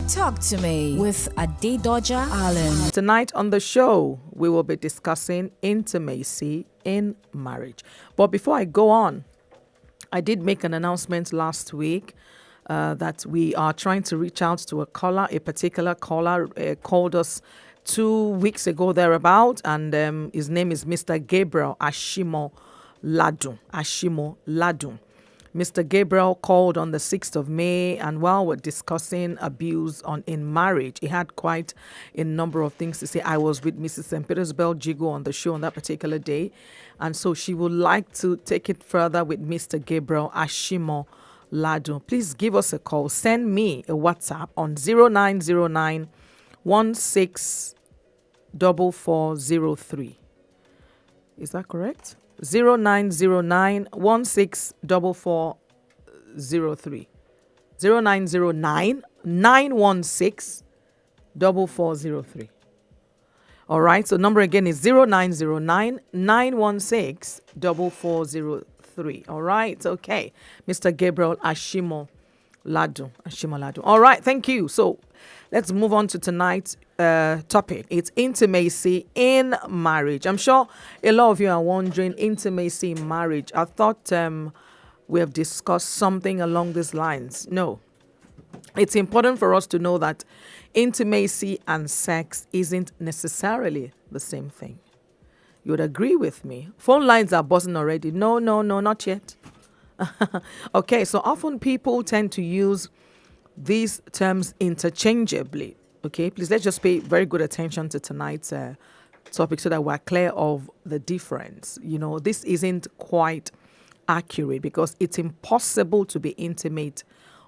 Talk to me with Adedoja Allen. Tonight on the show, we will be discussing intimacy in marriage. But before I go on, I did make an announcement last week that we are trying to reach out to a caller. A particular caller called us 2 weeks ago thereabout, and his name is Mr. Gabriel Ashimo Ladun. Mr. Gabriel called on the 6th of May, and while we're discussing abuse in marriage, he had quite a number of things to say. I was with Mrs. St. Petersburg Jigo on the show on that particular day, and so she would like to take it further with Mr. Gabriel Ashimo Ladu. Please give us a call. Send me a WhatsApp on 0909 164403. Is that correct? 0909 164403. 0909 916 4403. All right, so number again is 0909 916 4403. All right, okay. Mr. Gabriel Ashimo Ladu. All right, thank you. So let's move on to tonight's topic. It's intimacy in marriage. I'm sure a lot of you are wondering, intimacy in marriage. I thought we have discussed something along these lines. No. It's important for us to know that intimacy and sex isn't necessarily the same thing. You would agree with me. Phone lines are buzzing already. No, not yet. Okay, so often people tend to use these terms interchangeably. Okay, please let's just pay very good attention to tonight's topic so that we're clear of the difference. You know, this isn't quite accurate because it's impossible to be intimate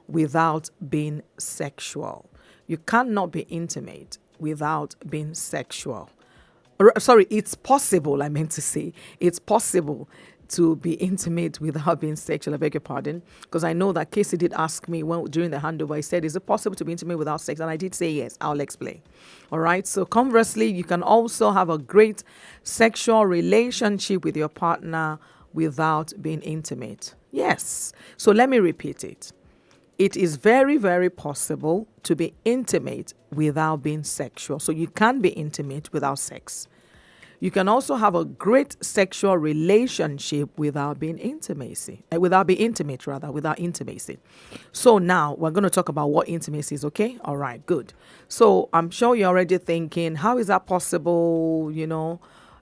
without being sexual. You cannot be intimate without being sexual. Sorry, it's possible, I meant to say. It's possible to be intimate without being sexual. I beg your pardon. Because I know that Casey did ask me during the handover, he said, is it possible to be intimate without sex? And I did say yes. I'll explain. All right. So conversely, you can also have a great sexual relationship with your partner without being intimate. Yes. So let me repeat it. It is very, very possible to be intimate without being sexual. So you can be intimate without sex. You can also have a great sexual relationship without being intimacy. Without intimacy. So now we're going to talk about what intimacy is, okay? All right, good. So I'm sure you're already thinking, how is that possible?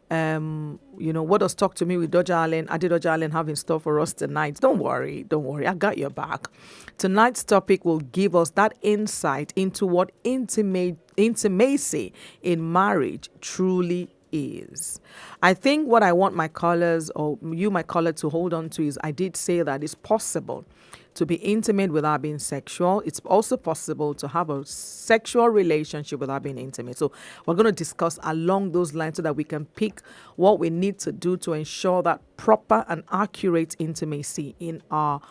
What does Talk to Me with Adedoja Allen have in store for us tonight? Don't worry. I got your back. Tonight's topic will give us that insight into what intimacy in marriage truly is. I think what I want my callers or you, my caller, to hold on to is I did say that it's possible to be intimate without being sexual. It's also possible to have a sexual relationship without being intimate. So we're going to discuss along those lines so that we can pick what we need to do to ensure that proper and accurate intimacy in our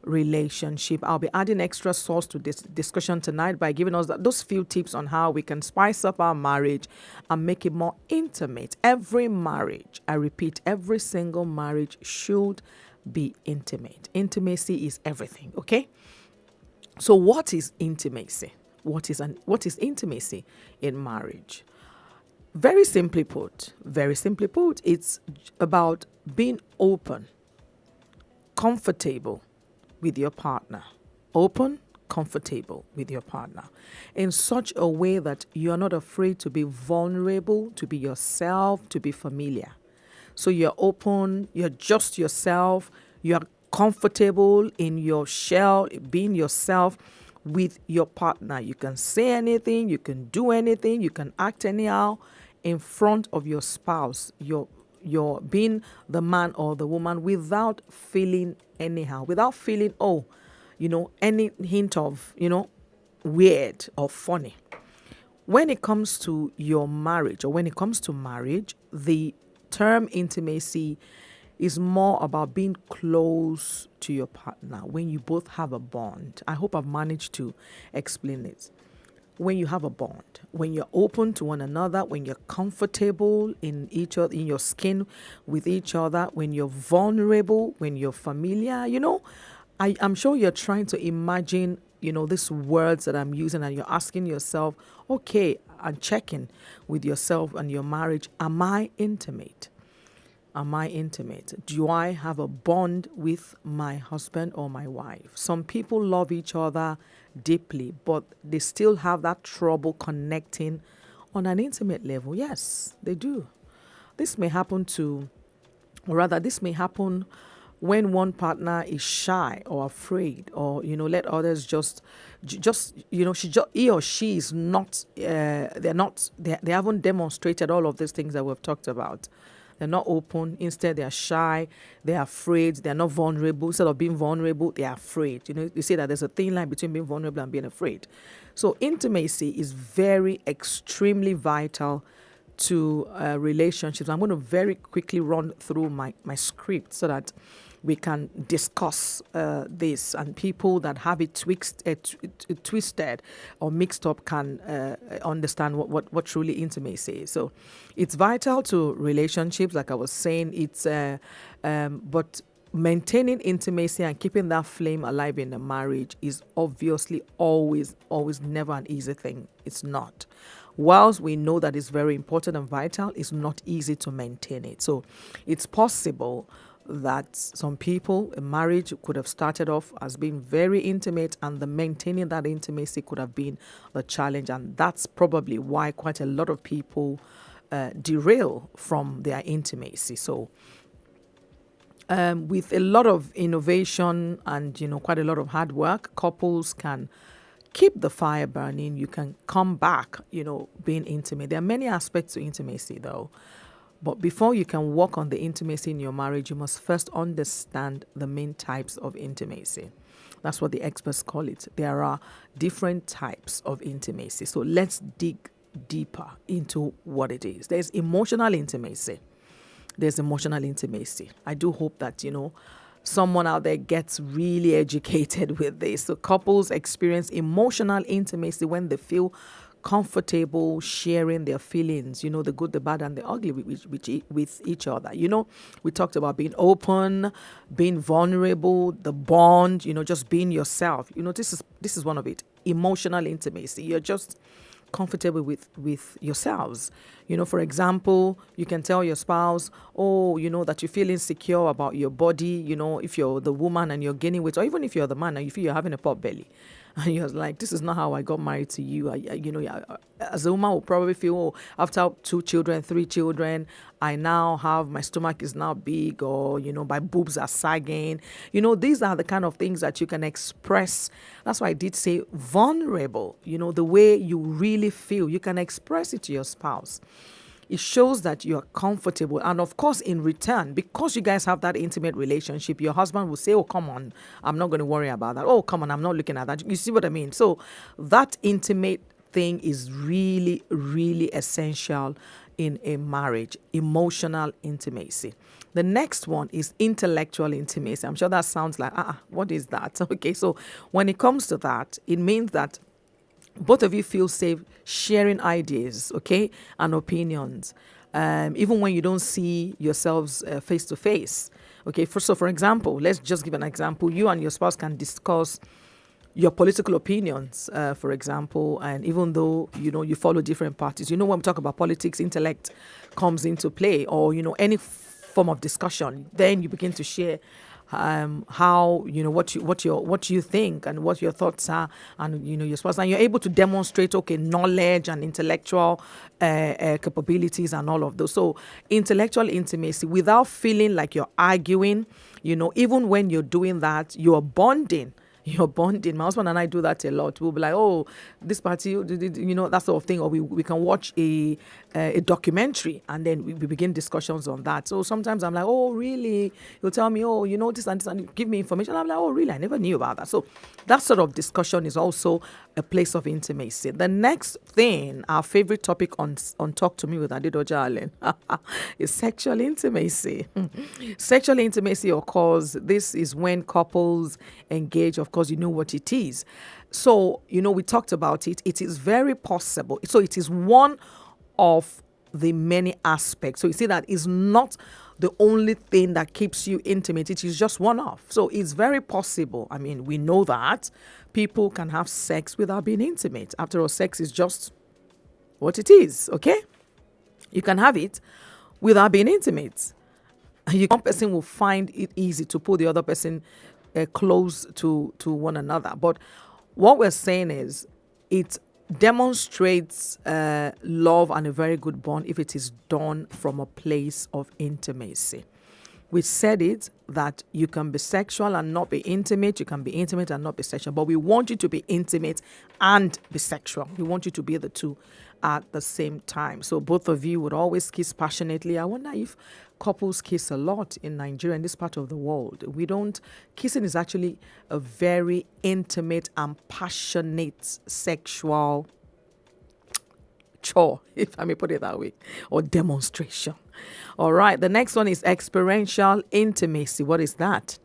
relationship. I'll be adding extra sauce to this discussion tonight by giving us those few tips on how we can spice up our marriage and make it more intimate. Every marriage, I repeat, every single marriage should be intimate. Intimacy is everything, okay? So what is intimacy? What is intimacy in marriage? Very simply put, it's about being open, comfortable with your partner. Open, comfortable with your partner in such a way that you're not afraid to be vulnerable, to be yourself, to be familiar. So you're open, you're just yourself, you're comfortable in your shell, being yourself with your partner. You can say anything, you can do anything, you can act anyhow in front of your spouse. You're being the man or the woman without feeling anyhow, without feeling, any hint of, weird or funny. When it comes to your marriage or when it comes to marriage, the term intimacy is more about being close to your partner when you both have a bond. I hope I've managed to explain it. When you have a bond, when you're open to one another, when you're comfortable in each other, in your skin with each other, when you're vulnerable, when you're familiar, I'm sure you're trying to imagine these words that I'm using, and you're asking yourself, okay, and checking with yourself and your marriage, am I intimate? Am I intimate? Do I have a bond with my husband or my wife? Some people love each other deeply, but they still have that trouble connecting on an intimate level. Yes, they do. This may happen this may happen when one partner is shy or afraid, or let others he or she is not they haven't demonstrated all of these things that we've talked about. They're not open. Instead, they're shy. They're afraid. They're not vulnerable. Instead of being vulnerable, they're afraid. You say that there's a thin line between being vulnerable and being afraid. So intimacy is very, extremely vital to relationships. I'm going to very quickly run through my script so that we can discuss this, and people that have it twisted or mixed up can understand what truly intimacy is. So it's vital to relationships, like I was saying. It's but maintaining intimacy and keeping that flame alive in a marriage is obviously always never an easy thing. It's not. Whilst we know that it's very important and vital, it's not easy to maintain it. So it's possible that some people, a marriage could have started off as being very intimate, and the maintaining that intimacy could have been the challenge. And that's probably why quite a lot of people derail from their intimacy. So with a lot of innovation and, quite a lot of hard work, couples can keep the fire burning. You can come back, being intimate. There are many aspects to intimacy, though. But before you can work on the intimacy in your marriage, you must first understand the main types of intimacy. That's what the experts call it. There are different types of intimacy. So let's dig deeper into what it is. There's emotional intimacy. I do hope that, someone out there gets really educated with this. So couples experience emotional intimacy when they feel comfortable sharing their feelings, the good, the bad, and the ugly with each other. We talked about being open, being vulnerable, the bond, just being yourself. This is one of it. Emotional intimacy. You're just comfortable with yourselves. For example, you can tell your spouse, that you feel insecure about your body, if you're the woman and you're gaining weight, or even if you're the man and you feel you're having a pot belly. And you're like, this is not how I got married to you. As a woman will probably feel, after 2 children, 3 children, I now have, my stomach is now big, or, my boobs are sagging. These are the kind of things that you can express. That's why I did say vulnerable, the way you really feel. You can express it to your spouse. It shows that you're comfortable. And of course, in return, because you guys have that intimate relationship, your husband will say, oh, come on, I'm not going to worry about that. Oh, come on, I'm not looking at that. You see what I mean? So that intimate thing is really, really essential in a marriage. Emotional intimacy. The next one is intellectual intimacy. I'm sure that sounds like, what is that? Okay, so when it comes to that, it means that both of you feel safe sharing ideas, okay, and opinions, even when you don't see yourselves face to face. Okay, for example, let's just give an example. You and your spouse can discuss your political opinions, for example, and even though, you follow different parties, when we talk about politics, intellect comes into play, or, any form of discussion, then you begin to share how what you think and what your thoughts are, and your spouse, and you're able to demonstrate knowledge and intellectual capabilities and all of those. So intellectual intimacy without feeling like you're arguing, even when you're doing that, you're bonding. My husband and I do that a lot. We'll be like, oh, this party, that sort of thing. Or we can watch a documentary, and then we begin discussions on that. So sometimes I'm like, oh, really? He'll tell me, oh, this and this, and give me information. I'm like, oh, really? I never knew about that. So that sort of discussion is also a place of intimacy. The next thing, our favorite topic on Talk to Me with Adedoja Allen, is sexual intimacy. Sexual intimacy, of course, this is when couples engage, of course, you know what it is. So, we talked about it. It is very possible. So it is one of the many aspects. So you see that is not the only thing that keeps you intimate. It is just one off. So it's very possible. I mean, we know that people can have sex without being intimate. After all, sex is just what it is, okay? You can have it without being intimate. One person will find it easy to pull the other person close to one another. But what we're saying is it demonstrates love and a very good bond if it is done from a place of intimacy. We said it that you can be sexual and not be intimate. You can be intimate and not be sexual. But we want you to be intimate and be sexual. We want you to be the two at the same time. So both of you would always kiss passionately. I wonder if couples kiss a lot in Nigeria, in this part of the world. We don't. Kissing is actually a very intimate and passionate sexual chore, if I may put it that way, or demonstration. All right. The next one is experiential intimacy. What is that?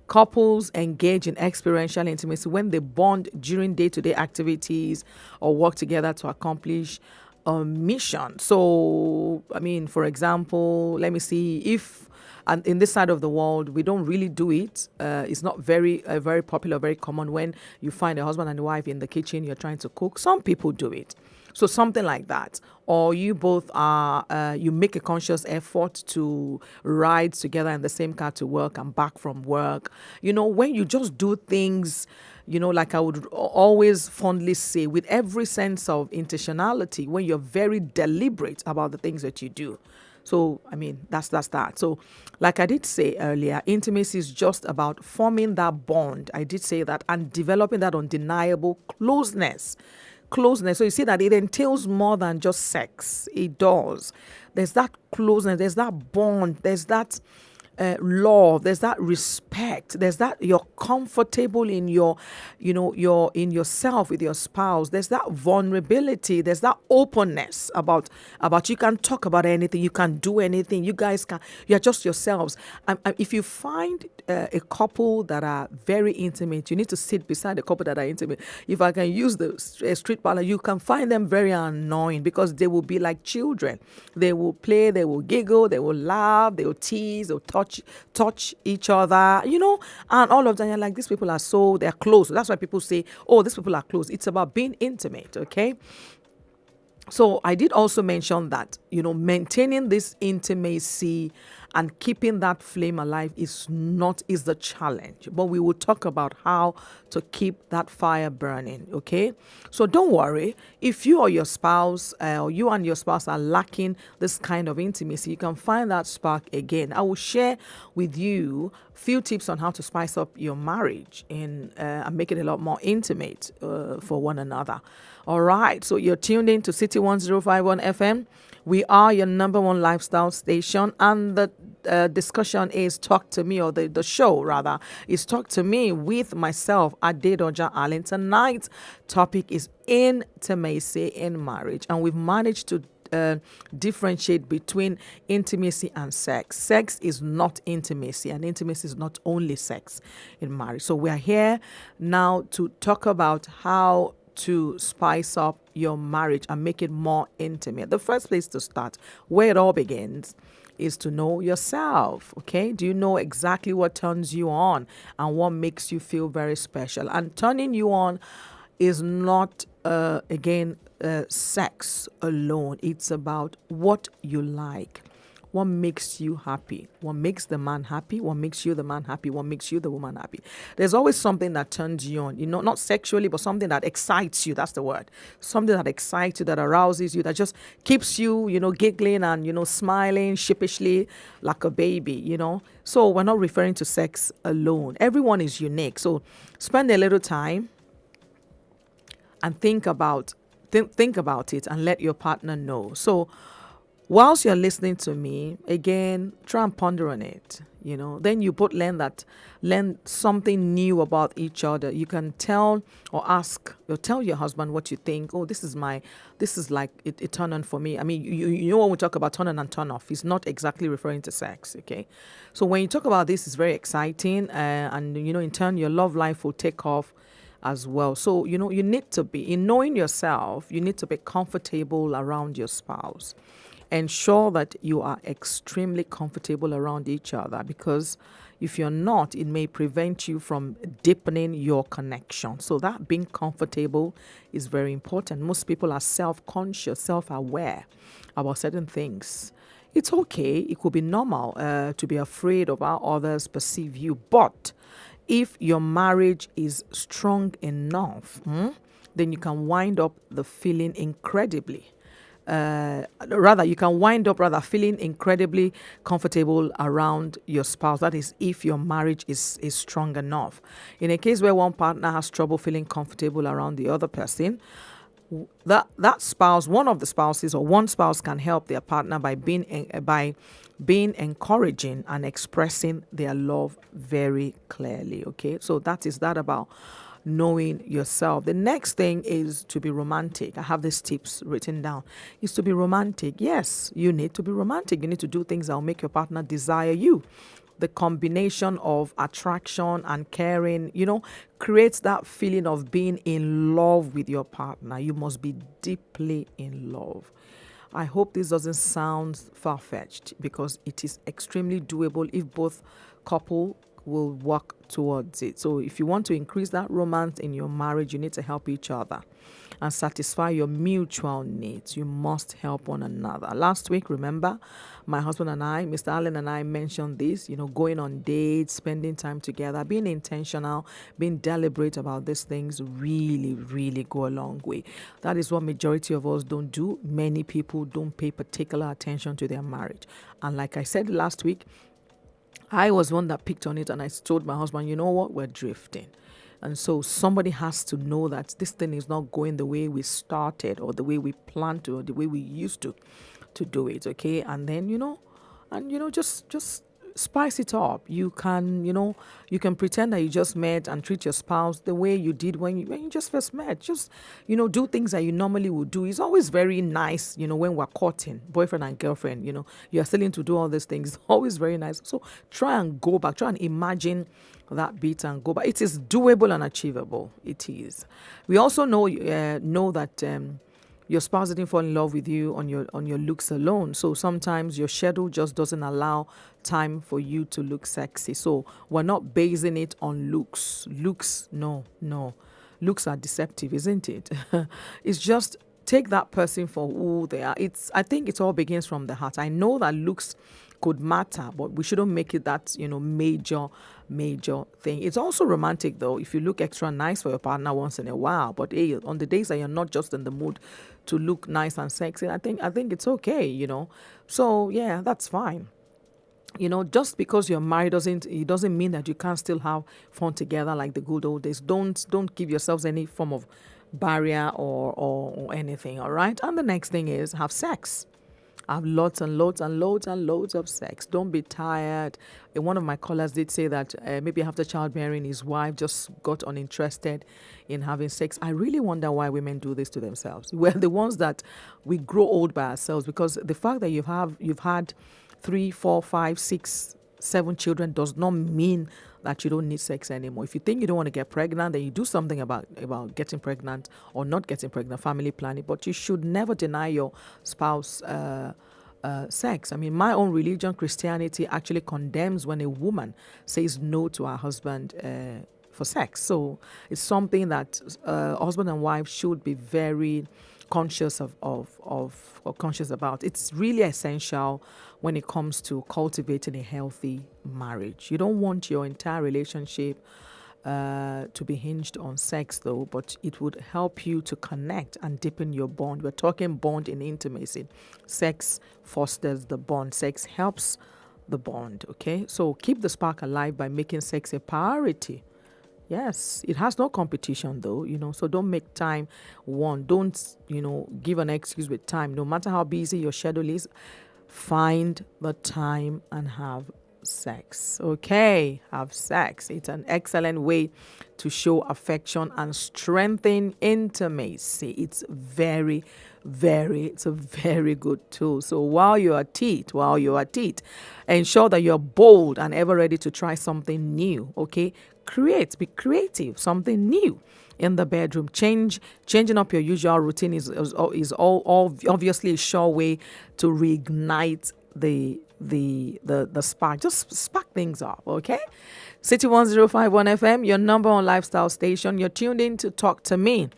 Couples engage in experiential intimacy when they bond during day-to-day activities or work together to accomplish a mission. So, I mean, for example, let me see if, and in this side of the world, we don't really do it. It's not very popular, very common when you find a husband and a wife in the kitchen, you're trying to cook. Some people do it. So something like that. Or you both are, you make a conscious effort to ride together in the same car to work and back from work. You know, when you just do things, you know, like I would always fondly say, with every sense of intentionality, when you're very deliberate about the things that you do. So, I mean, that's that. So, like I did say earlier, intimacy is just about forming that bond. I did say that, and developing that undeniable closeness. So you see that it entails more than just sex. It does. There's that closeness, there's that bond, there's that love, there's that respect, there's that you're comfortable in your, you're in yourself with your spouse. There's that vulnerability, there's that openness about you can talk about anything, you can do anything, you're just yourselves. If you find a couple that are very intimate, you need to sit beside a couple that are intimate. If I can use the street parlor, you can find them very annoying because they will be like children. They will play, they will giggle, they will laugh, they will tease, they'll touch each other, and all of them. You're like, these people they're close. That's why people say, oh, these people are close. It's about being intimate, okay? So I did also mention that, maintaining this intimacy and keeping that flame alive is the challenge. But we will talk about how to keep that fire burning, okay? So don't worry. If you or your spouse, or you and your spouse are lacking this kind of intimacy, you can find that spark again. I will share with you a few tips on how to spice up your marriage and make it a lot more intimate for one another. All right, so you're tuned in to City 1051 FM. We are your number one lifestyle station, and the discussion is Talk to Me, or the show rather is Talk to Me with myself, Adedoja Allen. Tonight's topic is intimacy in marriage, and we've managed to differentiate between intimacy and sex. Sex is not intimacy, and intimacy is not only sex in marriage. So we're here now to talk about how to spice up your marriage and make it more intimate. The first place to start, where it all begins, is to know yourself. Okay, do you know exactly what turns you on and what makes you feel very special? And turning you on is not sex alone. It's about what you like, what makes you happy, what makes the man happy, what makes you the man happy, what makes you the woman happy. There's always something that turns you on, not sexually, but something that excites you. That's the word. Something that excites you, that arouses you, that just keeps you, giggling and, smiling sheepishly like a baby, So we're not referring to sex alone. Everyone is unique. So spend a little time and think about it and let your partner know. So whilst you're listening to me, again, try and ponder on it. Then you both learn something new about each other. You can tell or ask or tell your husband what you think. Oh, this is like it turn on for me. I mean, when we talk about turn on and turn off, it's not exactly referring to sex, okay? So when you talk about this, it's very exciting, and in turn, your love life will take off as well. So, you need to be, in knowing yourself, you need to be comfortable around your spouse. Ensure that you are extremely comfortable around each other, because if you're not, it may prevent you from deepening your connection. So that being comfortable is very important. Most people are self-conscious, self-aware about certain things. It's okay. It could be normal to be afraid of how others perceive you. But if your marriage is strong enough, then you can wind up the feeling incredibly you can wind up feeling incredibly comfortable around your spouse. That is, if your marriage is strong enough. In a case where one partner has trouble feeling comfortable around the other person, that spouse, one of the spouses or one spouse, can help their partner by being encouraging and expressing their love very clearly. Okay, so that about knowing yourself. The next thing is to be romantic. I have these tips written down. Is to be romantic. Yes, you need to be romantic. You need to do things that will make your partner desire you. The combination of attraction and caring, creates that feeling of being in love with your partner. You must be deeply in love. I hope this doesn't sound far-fetched, because it is extremely doable if both couple will work towards it. So if you want to increase that romance in your marriage, you need to help each other and satisfy your mutual needs. You must help one another. Last week, remember, my husband and I, Mr. Allen and I, mentioned this, going on dates, spending time together, being intentional, being deliberate about these things really, really go a long way. That is what majority of us don't do. Many people don't pay particular attention to their marriage. And like I said last week, I was one that picked on it, and I told my husband, you know what, we're drifting. And so somebody has to know that this thing is not going the way we started, or the way we planned to, or the way we used to do it. Okay. And then, just spice it up. You can pretend that you just met and treat your spouse the way you did when you just first met. Just, do things that you normally would do. It's always very nice, when we're courting, boyfriend and girlfriend, you're still to do all these things. It's always very nice. So try and go back, try and imagine that bit and go back. It is doable and achievable. It is. We also know that your spouse didn't fall in love with you on your looks alone. So sometimes your schedule just doesn't allow time for you to look sexy. So we're not basing it on looks. No. Looks are deceptive, isn't it? It's just take that person for who they are. I think it all begins from the heart. I know that looks could matter, but we shouldn't make it that, major thing. It's also romantic, though, if you look extra nice for your partner once in a while. But hey, on the days that you're not just in the mood to look nice and sexy, I think it's okay, So yeah, that's fine. Just because you're married doesn't mean that you can't still have fun together like the good old days. Don't give yourselves any form of barrier or anything. All right. And the next thing is have sex. Have lots and loads and loads and loads of sex. Don't be tired. One of my callers did say that maybe after childbearing, his wife just got uninterested in having sex. I really wonder why women do this to themselves. We're the ones that we grow old by ourselves, because the fact that you've had 3, 4, 5, 6, 7 children does not mean that you don't need sex anymore. If you think you don't want to get pregnant, then you do something about getting pregnant or not getting pregnant, family planning. But you should never deny your spouse sex. I mean, my own religion, Christianity, actually condemns when a woman says no to her husband for sex. So it's something that husband and wife should be very conscious conscious about. It's really essential when it comes to cultivating a healthy marriage. You don't want your entire relationship to be hinged on sex, though, but it would help you to connect and deepen your bond. We're talking bond in intimacy. Sex fosters the bond. Sex helps the bond. Okay, so keep the spark alive by making sex a priority. Yes, it has no competition, though, so don't make time one. Don't, give an excuse with time. No matter how busy your schedule is, find the time and have sex. Okay, have sex. It's an excellent way to show affection and strengthen intimacy. It's a very good tool. So while you're at it, ensure that you're bold and ever ready to try something new. Okay, be creative, something new. in the bedroom. Changing up your usual routine is obviously a sure way to reignite the spark. Just spark things up, okay? City 1051 FM, your number one lifestyle station. You're tuned in to Talk to Me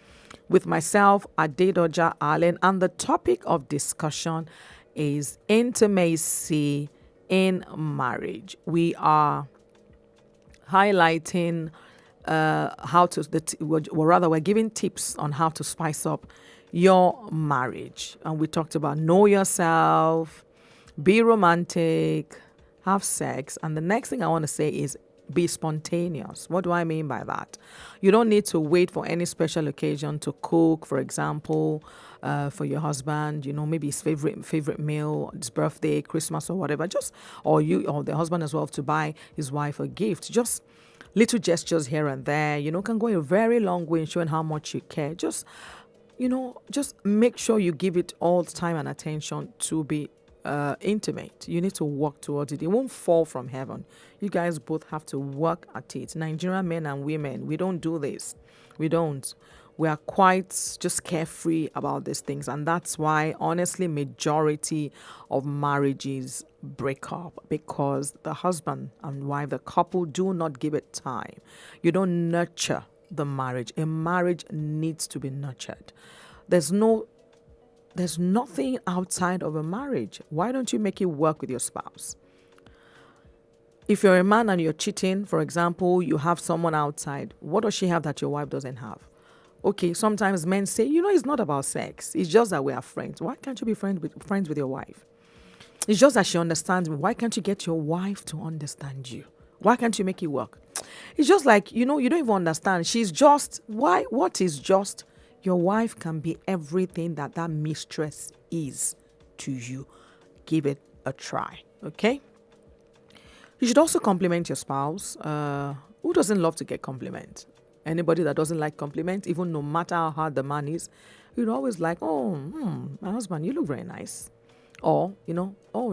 with myself, Adedoja Allen, and the topic of discussion is intimacy in marriage. We are highlighting we're giving tips on how to spice up your marriage. And we talked about know yourself, be romantic, have sex. And the next thing I want to say is be spontaneous. What do I mean by that? You don't need to wait for any special occasion to cook, for example, for your husband, maybe his favorite meal, his birthday, Christmas or whatever. Or the husband as well, to buy his wife a gift. Just little gestures here and there, can go a very long way in showing how much you care. Just make sure you give it all the time and attention to be intimate. You need to work towards it. It won't fall from heaven. You guys both have to work at it. Nigerian men and women, we don't do this. We don't. We are quite just carefree about these things. And that's why, honestly, majority of marriages break up, because the husband and wife, the couple, do not give it time. You don't nurture the marriage. A marriage needs to be nurtured. There's nothing outside of a marriage. Why don't you make it work with your spouse? If you're a man and you're cheating, for example, you have someone outside. What does she have that your wife doesn't have? Okay, sometimes men say, it's not about sex. It's just that we are friends. Why can't you be friends with your wife? It's just that she understands me. Why can't you get your wife to understand you? Why can't you make it work? It's just like, you don't even understand. She's just, what is just? Your wife can be everything that mistress is to you. Give it a try, okay? You should also compliment your spouse. Who doesn't love to get compliments? Anybody that doesn't like compliments, even no matter how hard the man is, you'd always like, my husband, you look very nice. Or,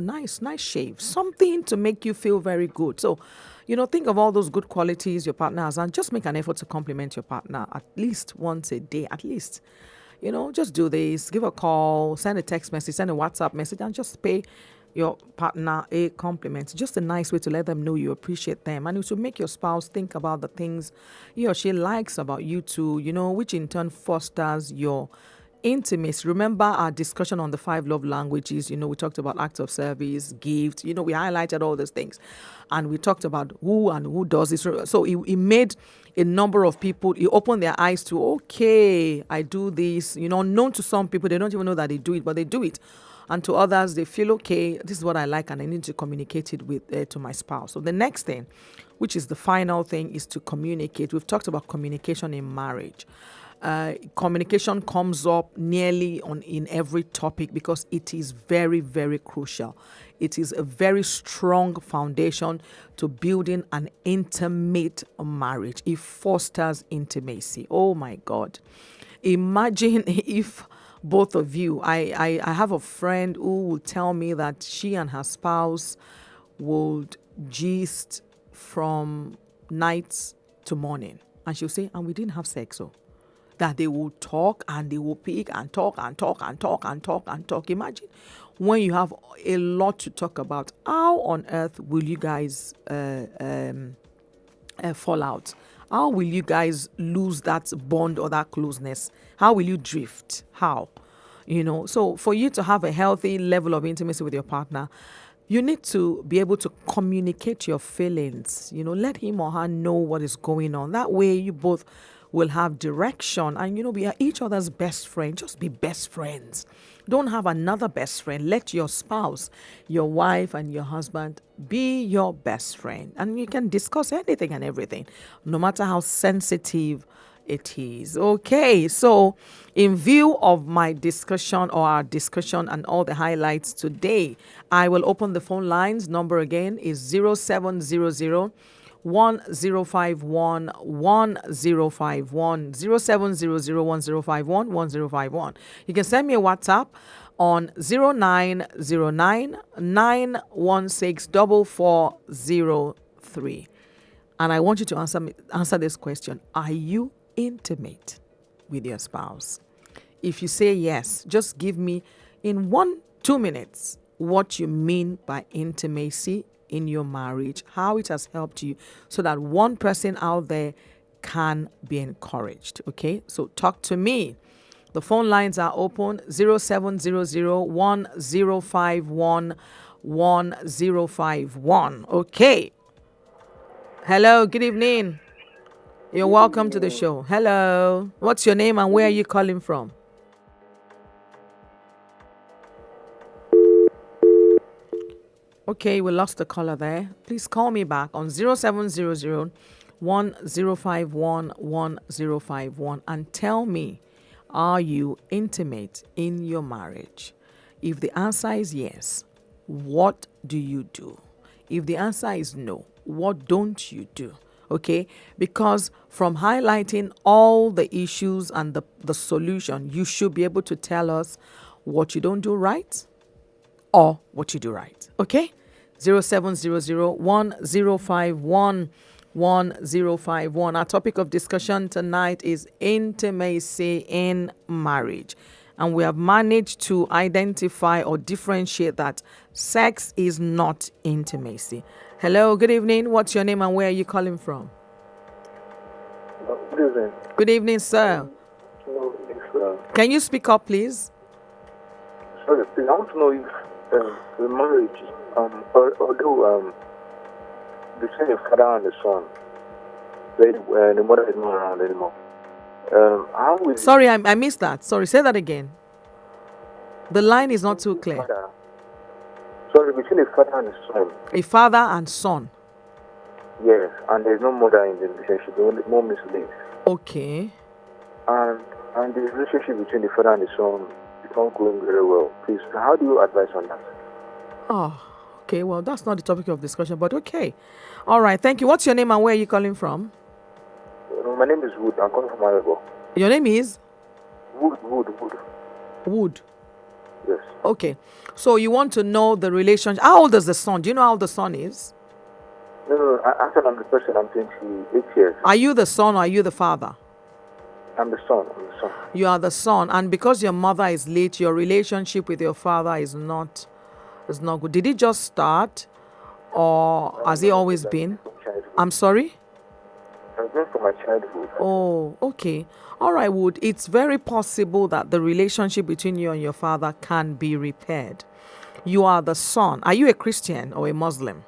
nice shave. Something to make you feel very good. So, think of all those good qualities your partner has and just make an effort to compliment your partner at least once a day, at least. Just do this, give a call, send a text message, send a WhatsApp message, and just pay your partner a compliment. Just a nice way to let them know you appreciate them. And it will make your spouse think about the things he or she likes about you too, which in turn fosters your intimacy. Remember our discussion on the 5 love languages. We talked about acts of service, gifts. We highlighted all those things. And we talked about who does this. So it made a number of people, it opened their eyes to, okay, I do this. Known to some people, they don't even know that they do it, but they do it. And to others, they feel, okay, this is what I like and I need to communicate it with to my spouse. So the next thing, which is the final thing, is to communicate. We've talked about communication in marriage. Communication comes up nearly in every topic because it is very, very crucial. It is a very strong foundation to building an intimate marriage. It fosters intimacy. Oh my God. Imagine if both of you, I have a friend who will tell me that she and her spouse would gist from night to morning. And she'll say, and we didn't have sex, so. That they will talk and they will pick and talk and talk and talk and talk and talk. Imagine when you have a lot to talk about. How on earth will you guys fall out? How will you guys lose that bond or that closeness? How will you drift? How? So for you to have a healthy level of intimacy with your partner, you need to be able to communicate your feelings. Let him or her know what is going on. That way you both will have direction and, be each other's best friend. Just be best friends. Don't have another best friend. Let your spouse, your wife and your husband be your best friend. And you can discuss anything and everything, no matter how sensitive it is. Okay, so in view of my discussion or our discussion and all the highlights today, I will open the phone lines. Number again is 0700 1051 1051 0700 1051 1051. You can send me a WhatsApp on 0909 916 4403. And I want you to answer this question. Are you intimate with your spouse? If you say yes, just give me in 1-2 minutes what you mean by intimacy in your marriage, how it has helped you, so that one person out there can be encouraged. Okay, so talk to me. The phone lines are open. 0700-1051-1051. Okay. Hello, good evening. You're welcome to the show. Hello. What's your name and where are you calling from? Okay, we lost the caller there. Please call me back on 0700-1051-1051 and tell me, are you intimate in your marriage? If the answer is yes, what do you do? If the answer is no, what don't you do? Okay, because from highlighting all the issues and the solution, you should be able to tell us what you don't do right or what you do right. Okay, 0700-1051-1051. Our topic of discussion tonight is intimacy in marriage. And we have managed to identify or differentiate that sex is not intimacy. Hello, good evening. What's your name and where are you calling from? Good evening. Good evening, sir. Can you speak up, please? Sorry, please, I want to know if the marriage, although between the father and the son, the mother is not around anymore. How is Sorry, I missed that. Sorry, say that again. The line is not too clear. Sorry, between the father and the son. A father and son. Yes, and there's no mother in the relationship. The only mom is lives. Okay. And the relationship between the father and the son is not going very well. Please, how do you advise on that? Oh, okay. Well, that's not the topic of discussion, but okay. All right. Thank you. What's your name and where are you calling from? My name is Wood. I'm calling from Adedoja. Your name is? Wood. Wood. Yes. Okay. So you want to know the relationship. How old is the son? Do you know how old the son is? No. Actually, I'm the person. I'm 28 years. Are you the son or are you the father? I'm the son. You are the son. And because your mother is late, your relationship with your father is not good. Did it just start or has it always been? I'm sorry? I've been from my childhood. Oh, okay. All right, Wood. It's very possible that the relationship between you and your father can be repaired. You are the son. Are you a Christian or a Muslim?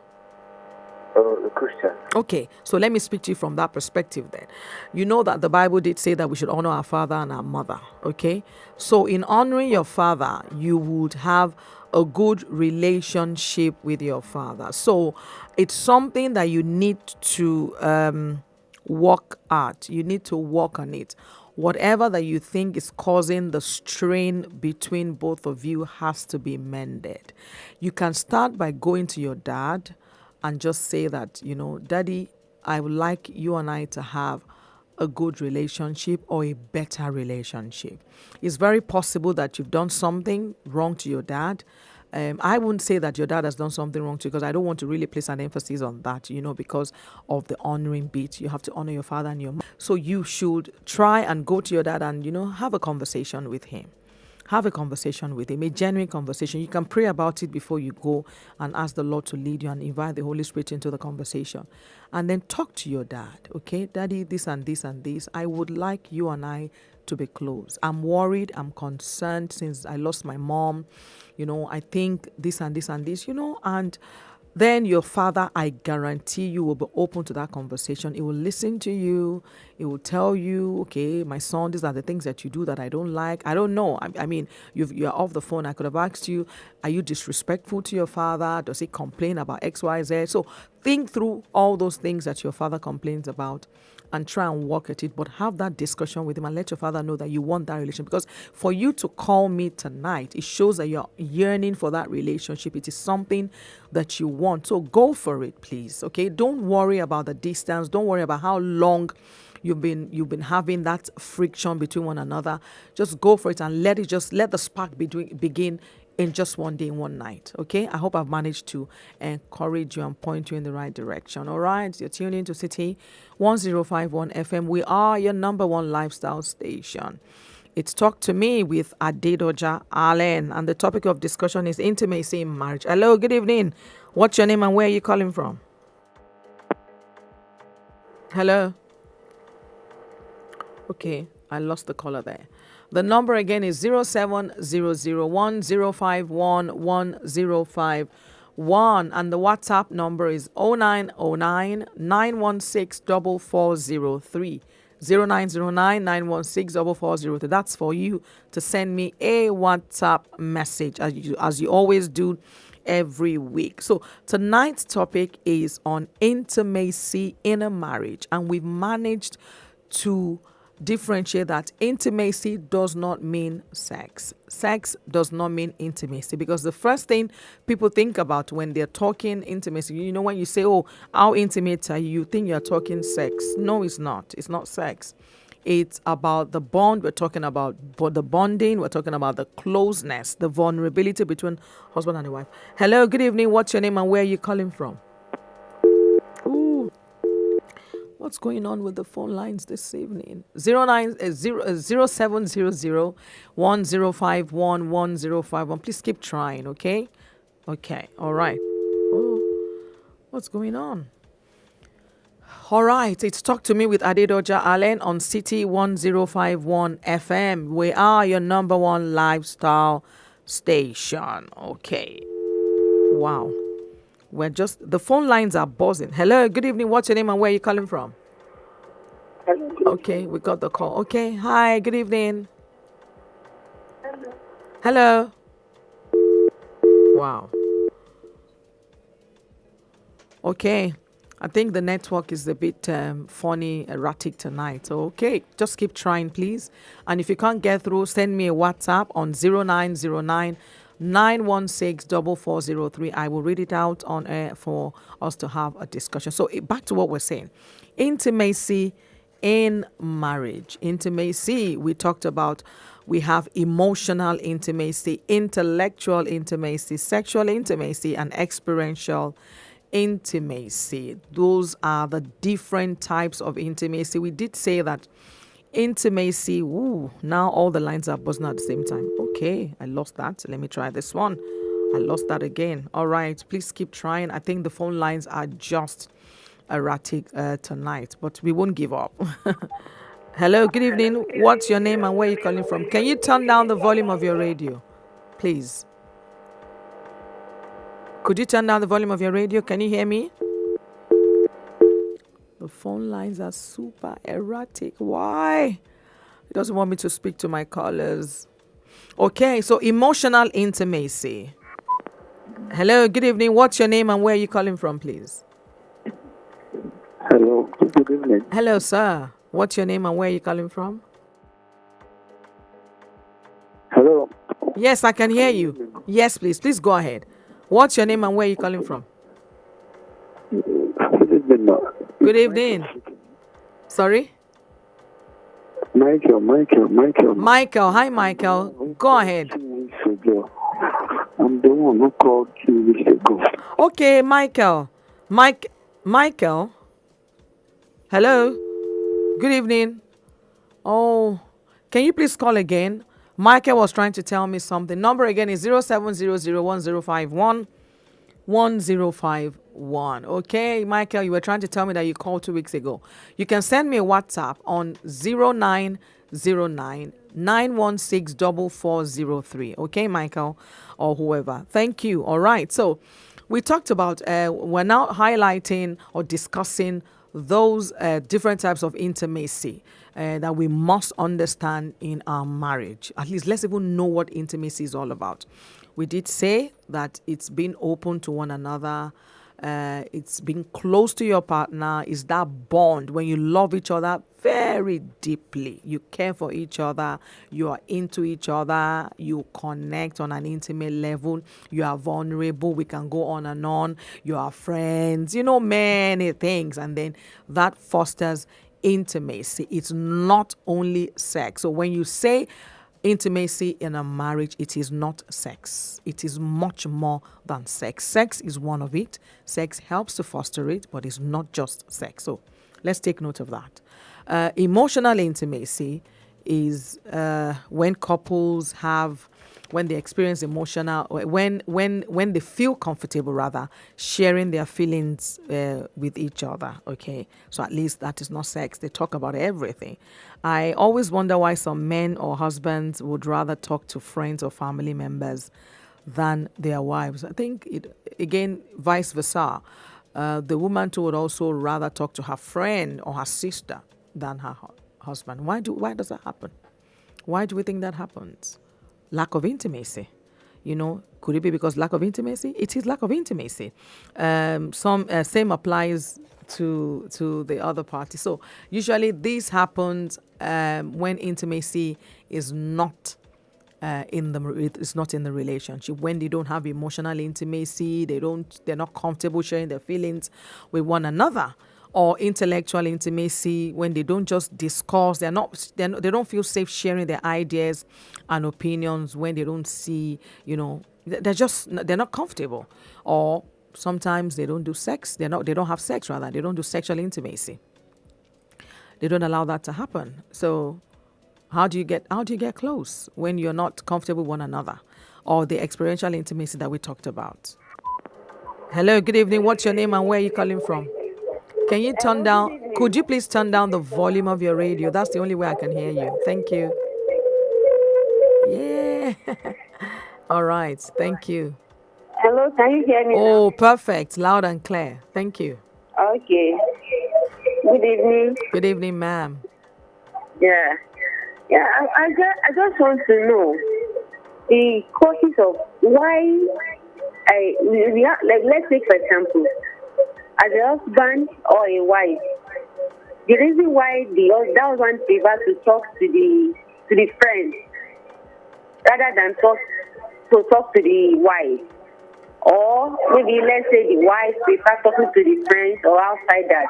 A Christian. Okay, so let me speak to you from that perspective then. You know that the Bible did say that we should honor our father and our mother, okay? So in honoring your father, you would have a good relationship with your father. So it's something that you need to work at. You need to work on it. Whatever that you think is causing the strain between both of you has to be mended. You can start by going to your dad and just say that, Daddy, I would like you and I to have a good relationship or a better relationship. It's very possible that you've done something wrong to your dad. I wouldn't say that your dad has done something wrong to you because I don't want to really place an emphasis on that, because of the honoring bit. You have to honor your father and your mother. So you should try and go to your dad and, have a conversation with him. Have a conversation with him, a genuine conversation. You can pray about it before you go and ask the Lord to lead you and invite the Holy Spirit into the conversation. And then talk to your dad, okay? Daddy, this and this and this. I would like you and I to be close. I'm worried, I'm concerned since I lost my mom. I think this and this and this, and then your father, I guarantee you, will be open to that conversation. He will listen to you. He will tell you, okay, my son, these are the things that you do that I don't like. I don't know. I mean, you're off the phone. I could have asked you, are you disrespectful to your father? Does he complain about X, Y, Z? So think through all those things that your father complains about and try and work at it, but have that discussion with him and let your father know that you want that relationship. Because for you to call me tonight, it shows that you're yearning for that relationship. It is something that you want. So go for it, please. Okay. Don't worry about the distance. Don't worry about how long you've been having that friction between one another. Just go for it and let the spark begin in just one day, one night. Okay, I hope I've managed to encourage you and point you in the right direction. All right, you're tuning to City 1051 FM. We are your number one lifestyle station. It's Talk to Me with Adedoja Allen, and the topic of discussion is intimacy in marriage. Hello, good evening. What's your name and where are you calling from? Hello. Okay, I lost the caller there. The number again is 070010511051, and the WhatsApp number is 0909 916 4403. 0909 916 4403. That's for you to send me a WhatsApp message as you always do every week. So tonight's topic is on intimacy in a marriage, and we've managed to differentiate that intimacy does not mean sex. Sex does not mean intimacy, because the first thing people think about when they're talking intimacy, when you say, oh, how intimate are you, think you're talking sex. No, it's not. It's not sex. It's about the bond. We're talking about the bonding. We're talking about the closeness, the vulnerability between husband and wife. Hello, good evening. What's your name and where are you calling from? Ooh. What's going on with the phone lines this evening? 070010511051. Please keep trying, okay? Okay, all right. Oh, what's going on? All right, it's Talk to Me with Adedoja Allen on City 1051 FM. We are your number one lifestyle station. Okay. Wow. The phone lines are buzzing. Hello, good evening. What's your name and where are you calling from? Okay, we got the call. Okay, hi, good evening. Hello. Wow. Okay, I think the network is a bit funny, erratic tonight. So, okay, just keep trying, please. And if you can't get through, send me a WhatsApp on 0909 916 4403. I will read it out on air for us to have a discussion. So back to what we're saying. Intimacy in marriage. Intimacy, we talked about, we have emotional intimacy, intellectual intimacy, sexual intimacy, and experiential intimacy. Those are the different types of intimacy. We did say that intimacy, now all the lines are buzzing at the same time. Okay, I lost that. Let me try this one. I lost that again. All right, please keep trying. I think the phone lines are just erratic tonight, but we won't give up. Hello, good evening. What's your name and where are you calling from? Can you turn down the volume of your radio, please? Could you turn down the volume of your radio? Can you hear me? The phone lines are super erratic. Why? It doesn't want me to speak to my callers. Okay, so emotional intimacy. Hello, good evening. What's your name and where are you calling from, please? Hello, good evening. Hello, sir. What's your name and where are you calling from? Hello. Yes, I can hear you. Yes, please. Please go ahead. What's your name and where are you calling from? Good evening. Good evening. Sorry? Michael. Michael. Hi, Michael. Go ahead. 2 weeks ago. I'm the one who called 2 weeks ago. Okay, Michael. Michael. Hello. Good evening. Oh, can you please call again? Michael was trying to tell me something. Number again is 07001051 1051. Okay, Michael, you were trying to tell me that you called 2 weeks ago. You can send me a WhatsApp on 0909 916 4403. Okay, Michael, or whoever. Thank you. All right. So we talked about, we're now highlighting or discussing those different types of intimacy that we must understand in our marriage. At least let's even know what intimacy is all about. We did say that it's being open to one another. It's being close to your partner. Is that bond when you love each other very deeply. You care for each other. You are into each other. You connect on an intimate level. You are vulnerable. We can go on and on. You are friends. Many things. And then that fosters intimacy. It's not only sex. So when you say Intimacy in a marriage, it is not sex. It is much more than sex. Sex is one of it. Sex helps to foster it, but it's not just sex. So let's take note of that. Emotional intimacy is when couples have, when they experience emotional, when they feel comfortable rather sharing their feelings with each other. Okay, so at least that is not sex. They talk about everything. I always wonder why some men or husbands would rather talk to friends or family members than their wives. I think it again vice versa. The woman too would also rather talk to her friend or her sister than her husband. Why does that happen? Why do we think that happens? Lack of intimacy. Could it be because lack of intimacy? It is lack of intimacy. Same applies to the other party. So usually this happens when intimacy is not it's not in the relationship, when they don't have emotional intimacy, they're not comfortable sharing their feelings with one another, or intellectual intimacy, when they don't just discuss, they don't feel safe sharing their ideas and opinions, when they don't see, they're not comfortable, or sometimes they don't do sex, they don't have sex, rather they don't do sexual intimacy, they don't allow that to happen. So how do you get close when you're not comfortable with one another, or the experiential intimacy that we talked about? Hello, good evening. What's your name and where are you calling from? Can you turn down? Could you please turn down the volume of your radio? That's the only way I can hear you. Thank you. Yeah. All right. Thank you. Hello, can you hear me? Oh, perfect. Loud and clear. Thank you. Okay. Good evening. Good evening, ma'am. Yeah. I just want to know the causes of why let's take for example, as a husband or a wife, the reason why that husband prefers to talk to the friend rather than talk to the wife, or maybe let's say the wife prefers talking to the friends or outside that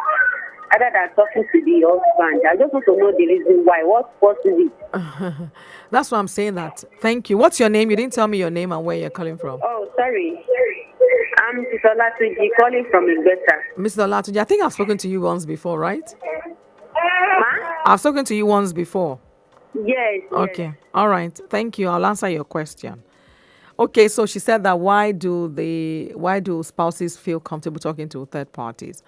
rather than talking to the husband. I just want to know the reason why. What causes it? That's why I'm saying that. Thank you. What's your name? You didn't tell me your name and where you're calling from. Oh, sorry. I'm Mr. Olatuji calling from Igbeta. Mr. Olatuji, I think I've spoken to you once before, right? Ma? I've spoken to you once before. Yes. Okay. Yes. All right. Thank you. I'll answer your question. Okay, so she said that why do spouses feel comfortable talking to third parties?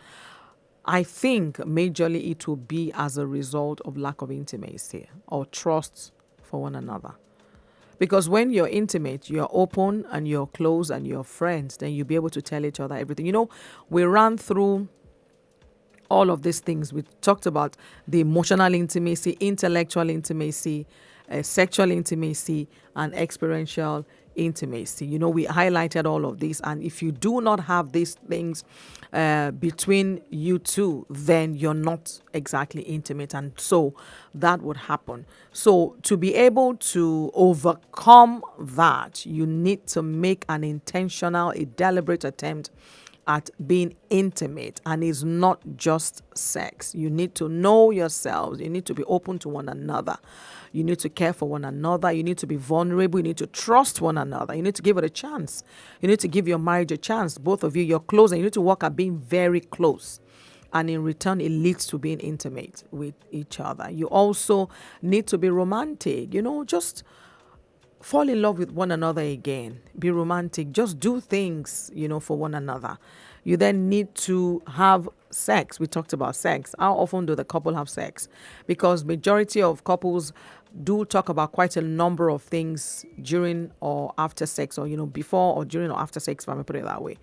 I think majorly it will be as a result of lack of intimacy or trust for one another. Because when you're intimate, you're open and you're close and you're friends, then you'll be able to tell each other everything. We ran through all of these things. We talked about the emotional intimacy, intellectual intimacy, sexual intimacy, and experiential intimacy. We highlighted all of these. And if you do not have these things between you two, then you're not exactly intimate. And so that would happen. So to be able to overcome that, you need to make an intentional, a deliberate attempt at being intimate, and it's not just sex. You need to know yourselves. You need to be open to one another. You need to care for one another. You need to be vulnerable. You need to trust one another. You need to give it a chance. You need to give your marriage a chance. Both of you, you're close, and you need to work at being very close. And in return, it leads to being intimate with each other. You also need to be romantic. Just fall in love with one another again. Be romantic. Just do things, for one another. You then need to have sex. We talked about sex. How often do the couple have sex? Because majority of couples do talk about quite a number of things during or after sex, or, before or during or after sex, if I may put it that way.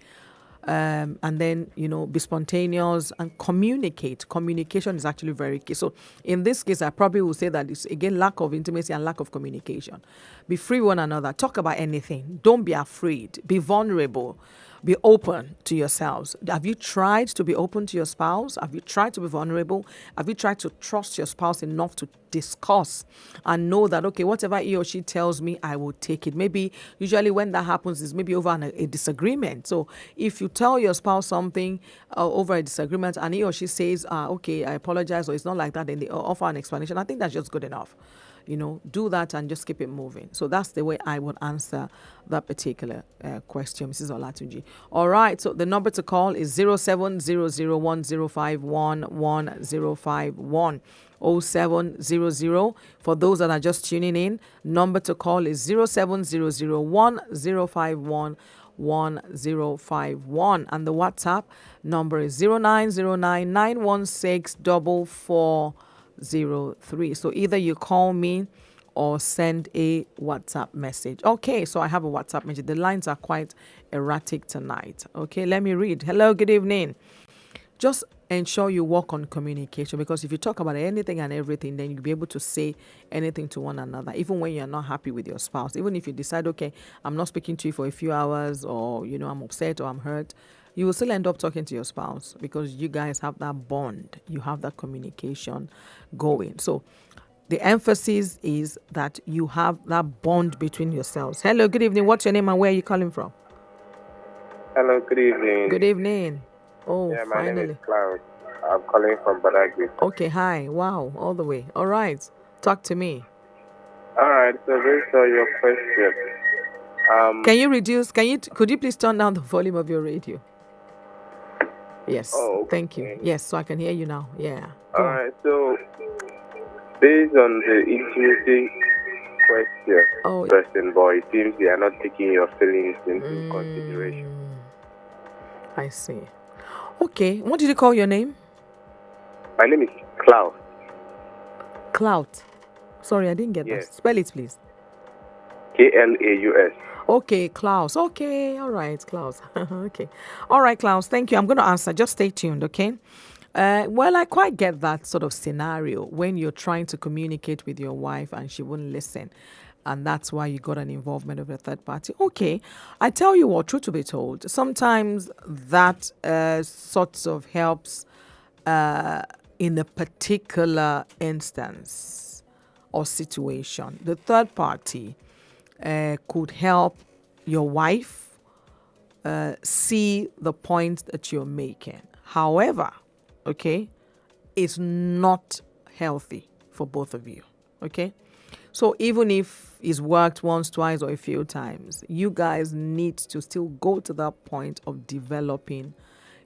And then, be spontaneous and communicate. Communication is actually very key. So in this case, I probably will say that it's, again, lack of intimacy and lack of communication. Be free with one another. Talk about anything. Don't be afraid. Be vulnerable. Be open to yourselves. Have you tried to be open to your spouse? Have you tried to be vulnerable? Have you tried to trust your spouse enough to discuss and know that, okay, whatever he or she tells me, I will take it? Maybe usually when that happens is maybe over a disagreement. So if you tell your spouse something over a disagreement and he or she says, okay, I apologize, or it's not like that, then they offer an explanation. I think that's just good enough. do that and just keep it moving. So that's the way I would answer that particular question, Mrs. Olatunji. All right, so the number to call is 070010511051. 0700. For those that are just tuning in, number to call is 070010511051, and the WhatsApp number is 0909916443. So either you call me or send a WhatsApp message. Okay, so I have a WhatsApp message. The lines are quite erratic tonight. Okay, let me read. Hello, good evening. Just ensure you work on communication, because if you talk about anything and everything, then you'll be able to say anything to one another, even when you're not happy with your spouse. Even if you decide, okay, I'm not speaking to you for a few hours, or I'm upset or I'm hurt, you will still end up talking to your spouse, because you guys have that bond, you have that communication going. So the emphasis is that you have that bond between yourselves. Hello, good evening. What's your name and where are you calling from? Hello, good evening. Good evening. Oh, yeah, my finally. name is Cloud. I'm calling from Badagry. Okay, hi. Wow, all the way. All right. Talk to me. All right, so based on your question, could you please turn down the volume of your radio? Yes. Oh, okay. Thank you. Yes, so I can hear you now. Yeah. All right, so based on the intimacy question, boy, it seems they are not taking your feelings into consideration. I see. Okay, what did you call your name? My name is Cloud. Cloud. Sorry, I didn't get that. Spell it, please. Klaus. Okay, Klaus. Okay, all right, Klaus. Okay. All right, Klaus, thank you. I'm going to answer. Just stay tuned, okay? Well, I quite get that sort of scenario when you're trying to communicate with your wife and she wouldn't listen. And that's why you got an involvement of a third party. Okay, I tell you what, truth to be told, sometimes that sorts of helps in a particular instance or situation. The third party could help your wife see the point that you're making. However, okay, it's not healthy for both of you, okay? So even if it's worked once, twice, or a few times, you guys need to still go to that point of developing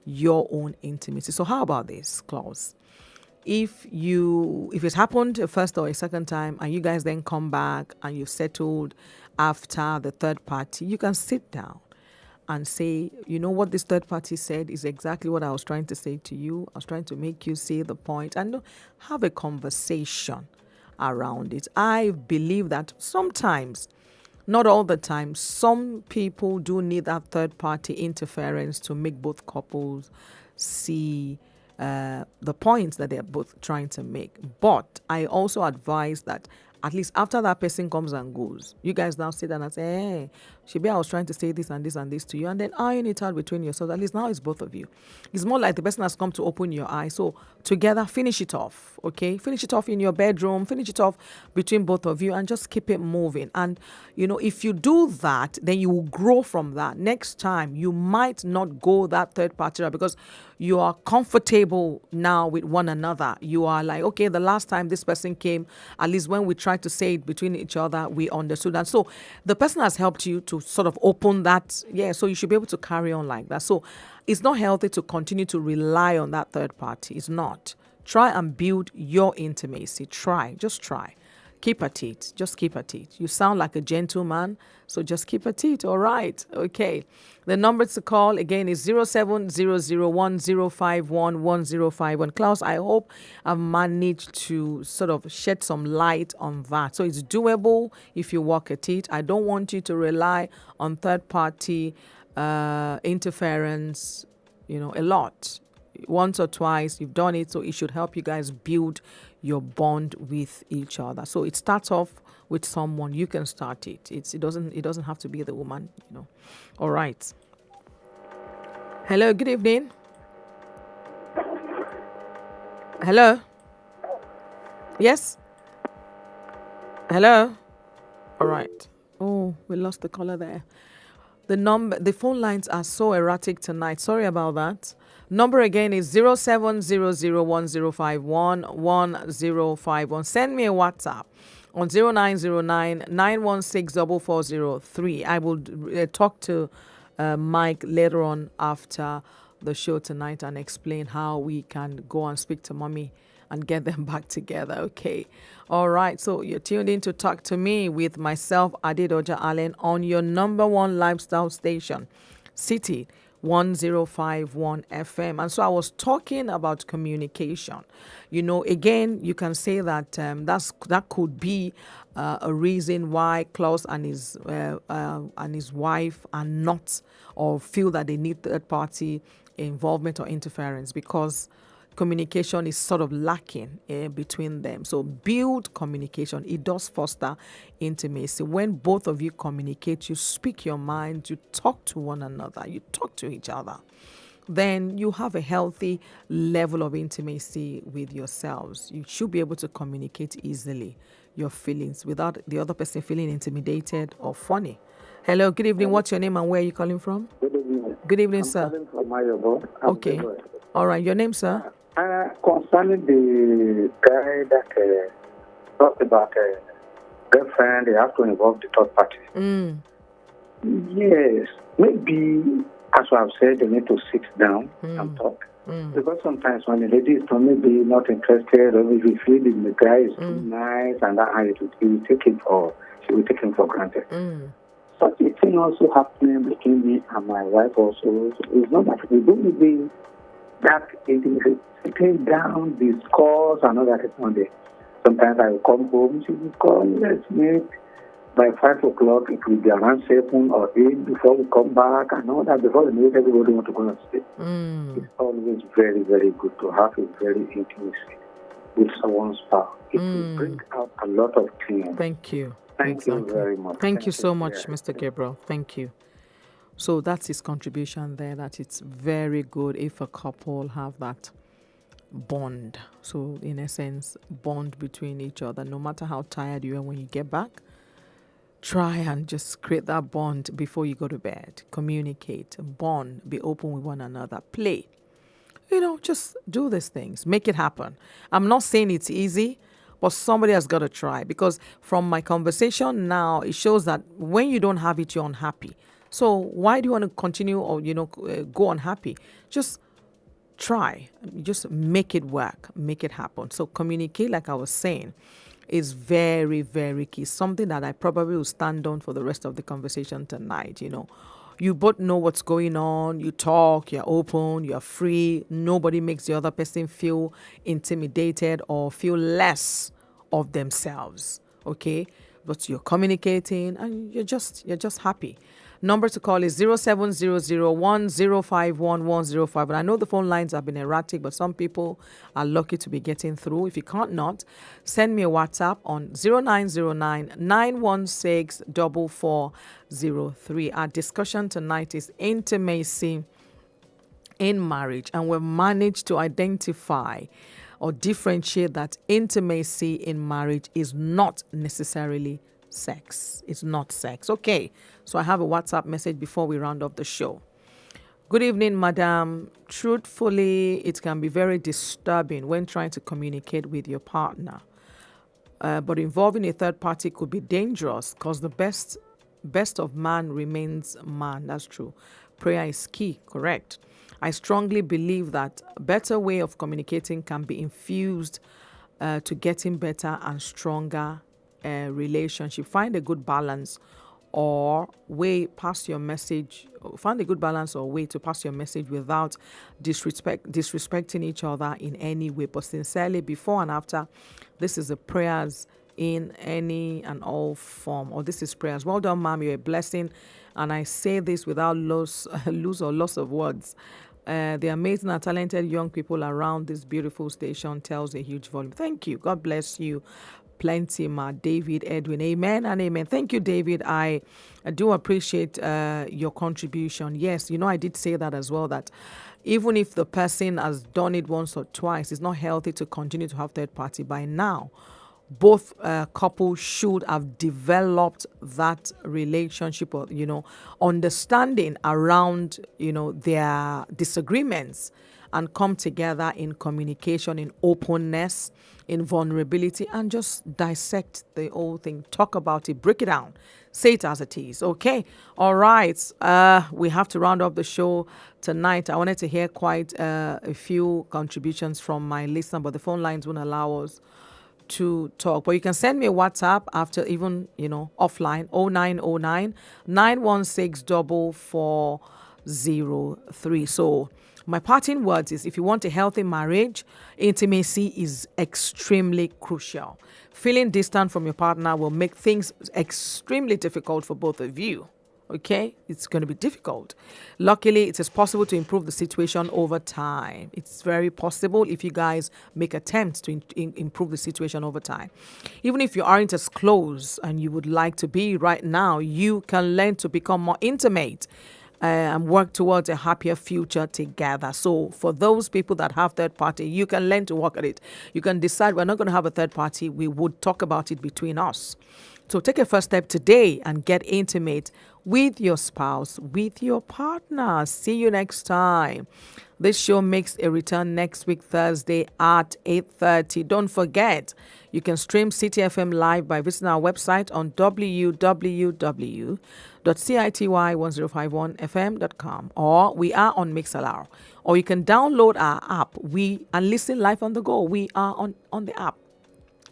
your own intimacy. So how about this, Klaus? If it's happened a first or a second time and you guys then come back and you've settled after the third party, you can sit down and say, you know what this third party said is exactly what I was trying to say to you. I was trying to make you see the point and have a conversation around it. I believe that sometimes, not all the time, some people do need that third party interference to make both couples see the points that they're both trying to make. But I also advise that at least after that person comes and goes, you guys now sit down and say, hey, Shibi, I was trying to say this and this and this to you, and then iron it out between yourselves. At least now it's both of you. It's more like the person has come to open your eyes. So together, finish it off, okay? Finish it off in your bedroom, finish it off between both of you, and just keep it moving. And, if you do that, then you will grow from that. Next time, you might not go that third party route because you are comfortable now with one another. You are like, okay, the last time this person came, at least when we tried to say it between each other, we understood. And so the person has helped you to sort of open that. Yeah, so you should be able to carry on like that. So it's not healthy to continue to rely on that third party. It's not. Try and build your intimacy. Just try. Keep at it. Just keep at it. You sound like a gentleman, so just keep at it. All right. Okay. The number to call again is 070010511051. Klaus, I hope I've managed to sort of shed some light on that. So it's doable if you work at it. I don't want you to rely on third party interference, a lot. Once or twice you've done it, so it should help you guys build your bond with each other. So it starts off with someone. You can start it. It doesn't have to be the woman, All right. Hello, good evening. Hello. Yes. Hello. All right. Oh, we lost the caller there. The phone lines are so erratic tonight. Sorry about that. Number again is 070010511051. Send me a WhatsApp on 0909 916 I will talk to Mike later on after the show tonight and explain how we can go and speak to mommy and get them back together. Okay. All right. So you're tuned in to Talk to Me with myself, Adedoja Allen, on your number one lifestyle station, City 1051 FM. And so I was talking about communication. Again, you can say that that could be a reason why Klaus and his wife are not, or feel that they need third party involvement or interference, because communication is sort of lacking between them. So build communication. It does foster intimacy. When both of you communicate, you speak your mind, you talk to one another, you talk to each other, then you have a healthy level of intimacy with yourselves. You should be able to communicate easily your feelings without the other person feeling intimidated or funny. Hello, good evening. What's your name and where are you calling from? Good evening. Good evening, I'm sir. calling from Mayobo. Okay. All right. Your name, sir? Concerning the guy that talked about girlfriend, they have to involve the third party. Yes, maybe, as I have said, they need to sit down and talk. Because sometimes when the lady is maybe not interested, or if you feel the guy is too nice, and that she will take him for granted. Such a thing also happening between me and my wife also. It's not that we don't really that intimacy, sitting down, discuss, and all that is on there. Sometimes I will come home, she will call, let's meet. By 5 o'clock, it will be around 7 or 8 before we come back, and all that. Before we meet, everybody want to go and sleep. It's always very, very good to have a very intimacy with someone's spouse. It will bring out a lot of things. Thank you. Thank you very much. Thank you so much, Mr. Gabriel. Thank you. So that's his contribution there, that it's very good if a couple have that bond. So in essence, bond between each other. No matter how tired you are when you get back, try and just create that bond before you go to bed. Communicate, bond, be open with one another, play. Just do these things. Make it happen. I'm not saying it's easy, but somebody has got to try, because from my conversation now, it shows that when you don't have it, you're unhappy. So why do you want to continue or, go unhappy? Just try. Just make it work. Make it happen. So communicate, like I was saying, is very, very key. Something that I probably will stand on for the rest of the conversation tonight. You both know what's going on. You talk, you're open, you're free. Nobody makes the other person feel intimidated or feel less of themselves. Okay? But you're communicating and you're just happy. Number to call is 0700105110. And I know the phone lines have been erratic, but some people are lucky to be getting through. If you can't not, send me a WhatsApp on 0909 916 4403. Our discussion tonight is intimacy in marriage, and we've managed to identify or differentiate that intimacy in marriage is not necessarily sex. It's not sex. Okay, so I have a WhatsApp message before we round up the show. Good evening, madam. Truthfully, it can be very disturbing when trying to communicate with your partner. But involving a third party could be dangerous, because the best of man remains man. That's true. Prayer is key, correct. I strongly believe that a better way of communicating can be infused to getting better and stronger relationship. Find a good balance or way past your message. Find a good balance or way to pass your message without disrespecting each other in any way. But sincerely, before and after, this is the prayers in any and all form. Or this is prayers. Well done, ma'am. You're a blessing. And I say this without loss of words. The amazing and talented young people around this beautiful station tells a huge volume. Thank you. God bless you. Plenty, ma. David, Edwin. Amen and amen. Thank you, David. I do appreciate your contribution. Yes, I did say that as well, that even if the person has done it once or twice, it's not healthy to continue to have third party. By now, both couples should have developed that relationship or, understanding around, their disagreements and come together in communication, in openness, in vulnerability, and just dissect the whole thing. Talk about it, break it down, say it as it is. Okay. All right. We have to round up the show tonight. I wanted to hear quite a few contributions from my listener, but the phone lines won't allow us to talk. But you can send me a WhatsApp after, even, offline, 0909 916 4403. So my parting words is, if you want a healthy marriage, intimacy is extremely crucial. Feeling distant from your partner will make things extremely difficult for both of you. Okay, it's going to be difficult. Luckily, it is possible to improve the situation over time. It's very possible if you guys make attempts to improve the situation over time. Even if you aren't as close and you would like to be right now, you can learn to become more intimate and work towards a happier future together. So for those people that have third party, you can learn to work at it. You can decide, we're not going to have a third party. We would talk about it between us. So take a first step today and get intimate with your spouse, with your partner. See you next time. This show makes a return next week, Thursday at 8:30. Don't forget, you can stream City FM live by visiting our website on www.city1051fm.com, or we are on Mixlr, or you can download our app and listen live on the go. We are on the app,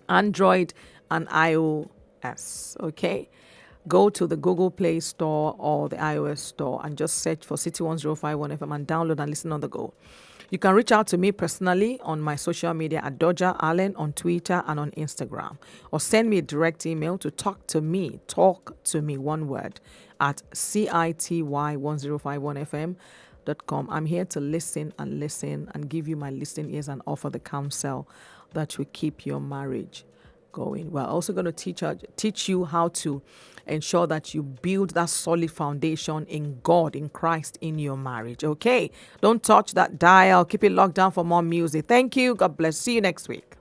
Android and iOS. Okay, go to the Google Play Store or the iOS Store and just search for City 1051 FM and download and listen on the go. You can reach out to me personally on my social media at Adedoja Allen on Twitter and on Instagram, or send me a direct email to talk to me, one word, at city1051fm.com. I'm here to listen and give you my listening ears and offer the counsel that will keep your marriage going. We're also going to teach you how to ensure that you build that solid foundation in God, in Christ, in your marriage. Okay, don't touch that dial. Keep it locked down for more music. Thank you. God bless. See you next week.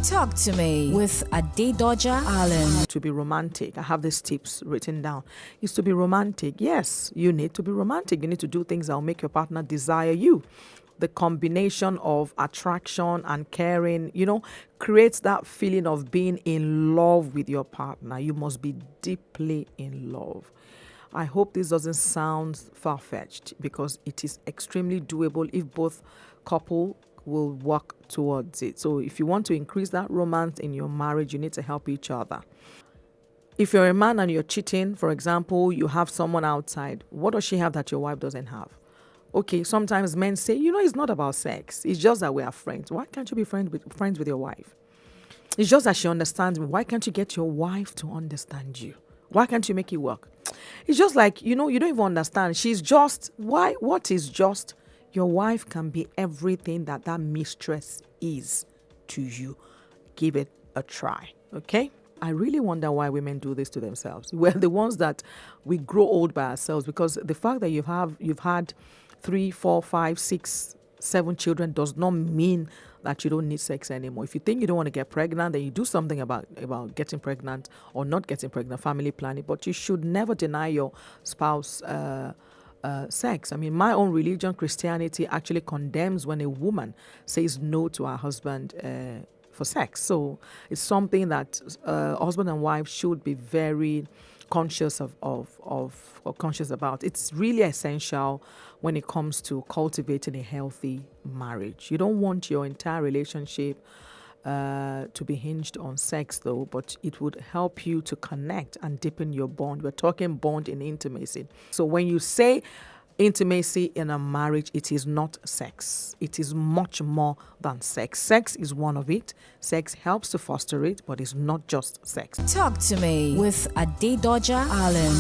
Talk to me with Adedoja Allen. To be romantic, I have these tips written down. Is to be romantic. Yes, you need to be romantic. You need to do things that will make your partner desire you. The combination of attraction and caring, creates that feeling of being in love with your partner. You must be deeply in love. I hope this doesn't sound far-fetched, because it is extremely doable if both couple will work towards it. So if you want to increase that romance in your marriage, you need to help each other. If you're a man and you're cheating, for example, you have someone outside, what does she have that your wife doesn't have? Okay, sometimes men say, it's not about sex. It's just that we are friends. Why can't you be friends with your wife? It's just that she understands me. Why can't you get your wife to understand you? Why can't you make it work? It's just like, you don't even understand. She's just, what is just? Your wife can be everything that mistress is to you. Give it a try, okay? I really wonder why women do this to themselves. We're the ones that we grow old by ourselves, because the fact that you've had 3, 4, 5, 6, 7 children does not mean that you don't need sex anymore. If you think you don't want to get pregnant, then you do something about getting pregnant or not getting pregnant, family planning. But you should never deny your spouse sex. I mean, my own religion, Christianity, actually condemns when a woman says no to her husband for sex. So it's something that husband and wife should be very conscious conscious about. It's really essential when it comes to cultivating a healthy marriage. You don't want your entire relationship to be hinged on sex, though, but it would help you to connect and deepen your bond. We're talking bond in intimacy. So when you say intimacy in a marriage, it is not sex. It is much more than sex. Sex is one of it. Sex helps to foster it, but it's not just sex. Talk to me with Adedoja Allen.